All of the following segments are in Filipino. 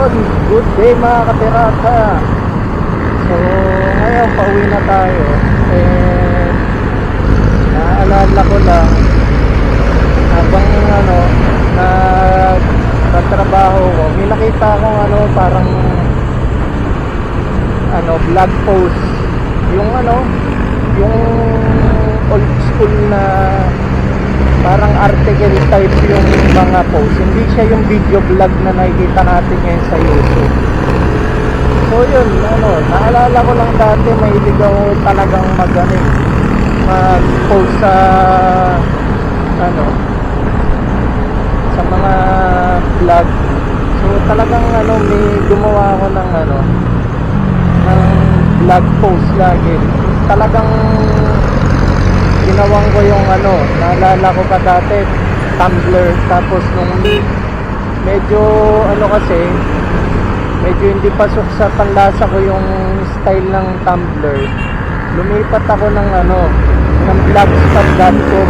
Ayun, good day mga kapirata. So, ngayon pauwi na tayo. Naalala ko lang habang nagtatrabaho ko, may nakita akong parang vlog post. Yung old school na parang article type yung mga post. Hindi siya yung video vlog na nakikita natin ngayon sa YouTube. So yun, naalala ko lang dati mahilig ako talagang mag-post sa mga vlog. So talagang may gumawa ako ng vlog post lagi. Talagang ginawang ko yung naalala ko pa dati, Tumblr. Tapos nung medyo medyo hindi pasok sa panlasa ko yung style ng Tumblr, lumipat ako ng blogspot.com.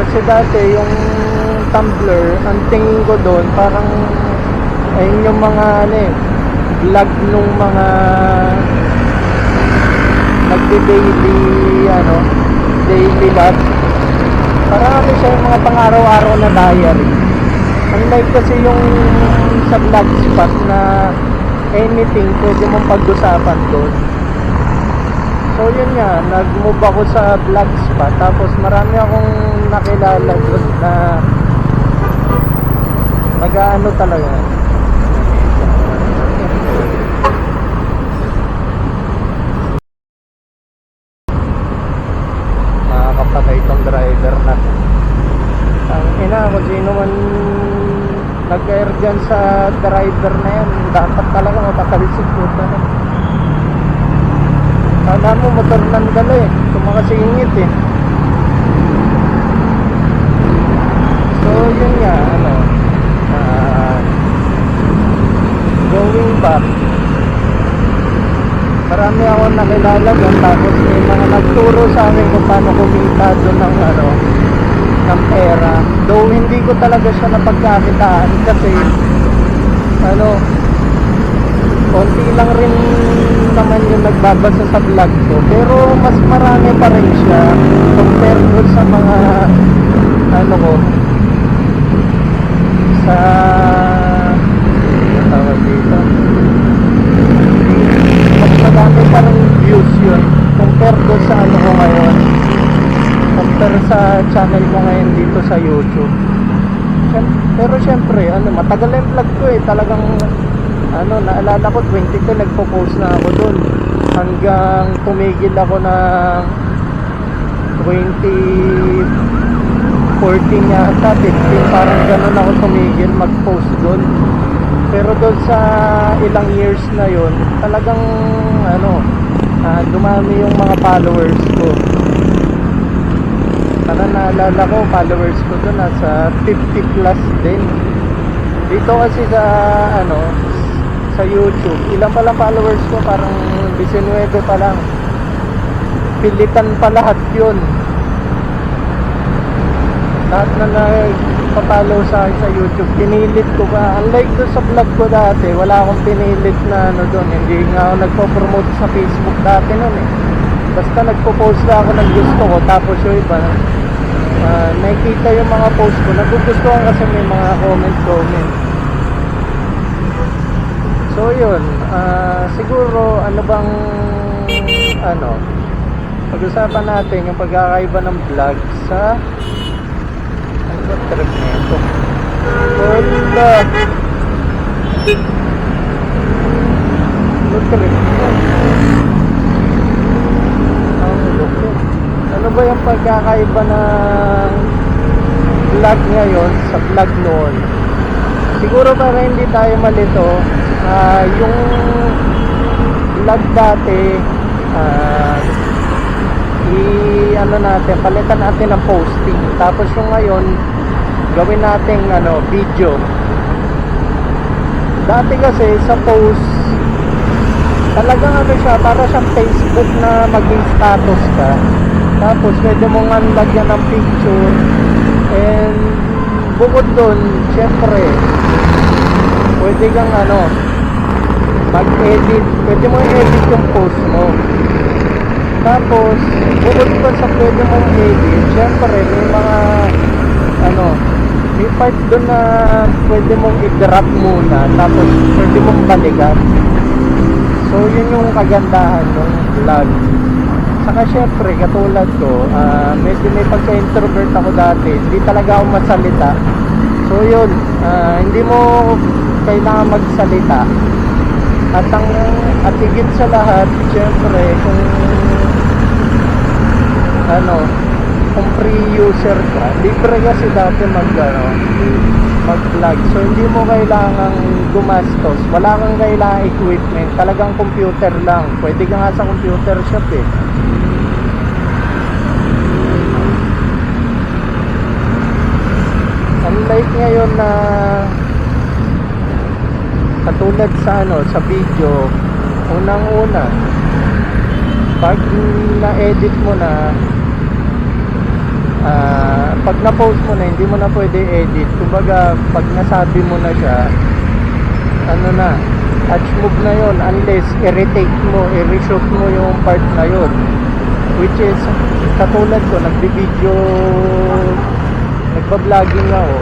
Kasi dati yung Tumblr, ang tingin ko doon parang ayun yung mga vlog nung mga daily vlog. Marami siya yung mga pang-araw-araw na diary. Unlike kasi yung sa blogspot na anything pwede mong pag-usapan doon. So yun nga, nag-move ako sa blogspot. Tapos marami akong nakilala doon na nag-ano talaga. Makakapatay itong driver na to. Ang ina, kung sino man nag-air dyan sa driver na yan, dapat talaga mapakalisip po na. Sana mo motor ng dala kumakasingit So yun nga, going back, marami ako nakilala doon. Tapos may mga nagturo sa akin kung paano kumita doon ng pera. Though hindi ko talaga siya napagkakitaan kasi konti lang rin naman yung nagbabasa sa vlog ko, pero mas marami pa rin siya compared ko sa mga sa tawag dito, mas marami pa rin views yun compared ko sa ko ngayon, compare sa channel ko ngayon dito sa YouTube. Pero syempre matagal yung vlog ko talagang naalala ko 22 nagpo-post na ako doon hanggang tumigil ako ng 2014 yata, 15, parang ganun ako tumigil mag-post doon. Pero doon sa ilang years na yon talagang dumami yung mga followers ko. Parang naalala ko followers ko doon nasa 50 plus din. Dito kasi sa YouTube, ilang pa lang followers ko, parang 19 pa lang. Pilitan pa lahat yun. Lahat na nagpa-follow sa akin sa YouTube, pinilit ko pa. Unlike doon sa vlog ko dati, wala akong pinilit na doon. Hindi nga ako nagpo-promote sa Facebook dati nun Basta nagpo-post na ako ng gusto ko, tapos yung iba nakikita yung mga post ko, nagugustuhan kasi may mga comment. So yun, siguro pag-usapan natin yung pagkakaiba ng vlog sa trip na ito. Ano ba yung pagkakaiba ng vlog ngayon sa vlog noon? Siguro para hindi tayo malito, yung vlog dati, palitan natin ng posting. Tapos yung ngayon, gawin natin video. Dati kasi sa post, talagang para siyang Facebook na maging status ka. Tapos pwede mong lagyan ng picture and bukod doon, syempre, pwede kang mag-edit. Pwede mo i-edit yung post mo. Tapos, bukod pa sa pwede mong edit, syempre, may mga, may part doon na pwede mong i-drop muna. Tapos, pwede mong balikan. So, yun yung kagandahan ng vlog. Saka syempre, katulad ko, medyo may pagka-introvert ako dati. Hindi talaga ako masalita. So yun, hindi mo kailangan magsalita. At higit sa lahat, syempre, kung free user ka, libre kasi dati mag-vlog. So hindi mo kailangang gumastos. Wala kang kailangang equipment. Talagang computer lang. Pwede ka nga sa computer shop eh. Unlike ngayon na katulad sa video, unang-una pag na-edit mo na, pag na-post mo na, hindi mo na pwede edit. Kumbaga, pag nasabi mo na siya, touch move na yon, unless i-retake mo, i-reshoot mo yung part na yon, which is katulad ko, nagpa-vlogging ako.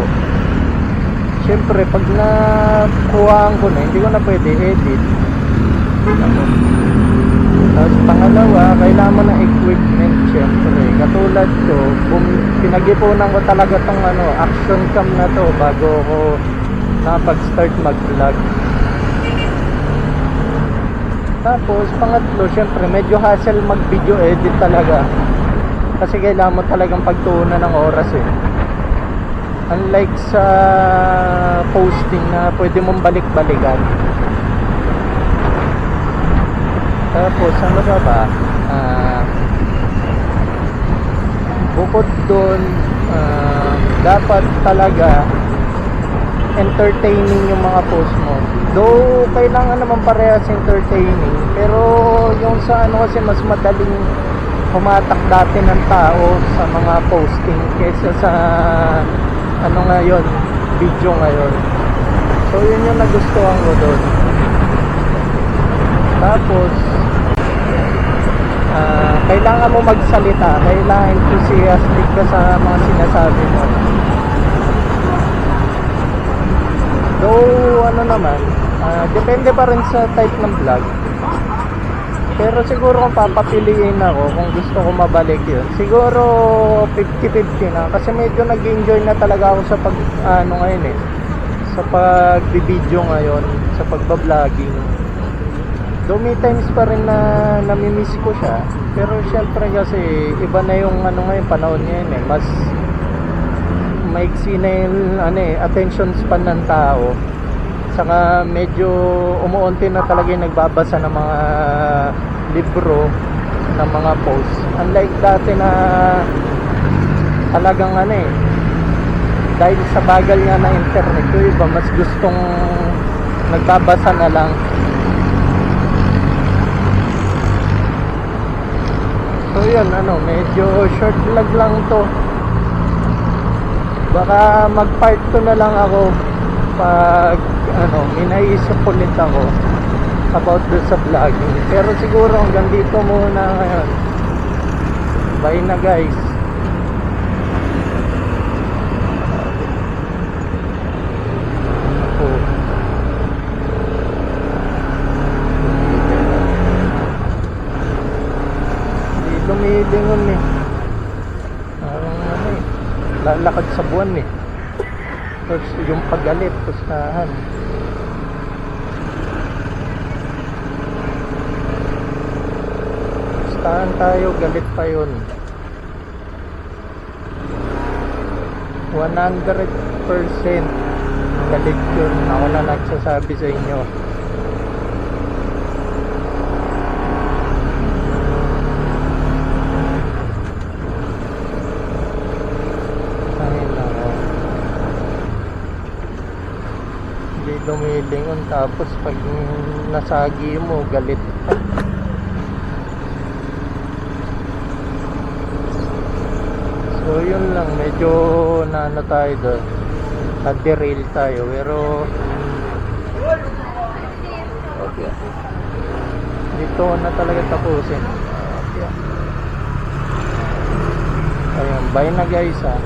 Syempre, pag nakuhaan ko na, hindi ko na pwede edit. Tapos pangalawa, kailangan mo ng equipment. Syempre, katulad ko, pinag-ipunan ko talaga tong action cam na to bago ako nakapag-start mag-vlog. Tapos pangatlo, syempre medyo hassle mag-video edit talaga, kasi kailangan mo talagang pagtuunan ng oras eh. Unlike sa posting na pwede mong balik-balikan. Tapos ano ba? Bukod doon, dapat talaga entertaining yung mga post mo. Though kailangan naman parehas entertaining, pero yung sa kasi mas madaling humatak dati ng tao sa mga posting kaysa sa ngayon, video ngayon. So yun yung nagustuhan ko doon. Tapos kailangan mo magsalita, kailangan enthusiastic ka sa mga sinasabi mo. Though depende pa rin sa type ng vlog. Pero siguro kung papapiliin ako, kung gusto ko mabalik yun, siguro 50-50 na. Kasi medyo nag-enjoy na talaga ako sa ngayon eh, sa pag-video ngayon, sa pagba-vlogging. Though may times pa rin na namimiss ko siya, pero syempre kasi iba na yung ngayon, panahon ngayon eh. Mas maiksi na yung attention span ng tao. Saka medyo umuunti na talaga yung nagbabasa ng mga libro, ng mga posts. Unlike dati na talagang dahil sa bagal nga ng internet, yung iba mas gustong nagbabasa na lang. So yun, medyo short vlog lang to. Baka mag-part 2 na lang ako pag may naisip ulit ako about this sa vlogging. Pero siguro hanggang dito muna ngayon. Bye na guys. Hindi lumilingon eh. Parang lalakad sa buwan eh. Tapos yung paggalit, pustahan. Pustahan tayo, galit pa yun. 100% galit yun. Ako na nagsasabi sa inyo. Lumilingon, tapos pag nasagi mo, galit. So yun lang, medyo tayo doon. na-derail tayo, pero okay. Dito ko na talaga tapusin. Okay. Ayun, bye na guys ha.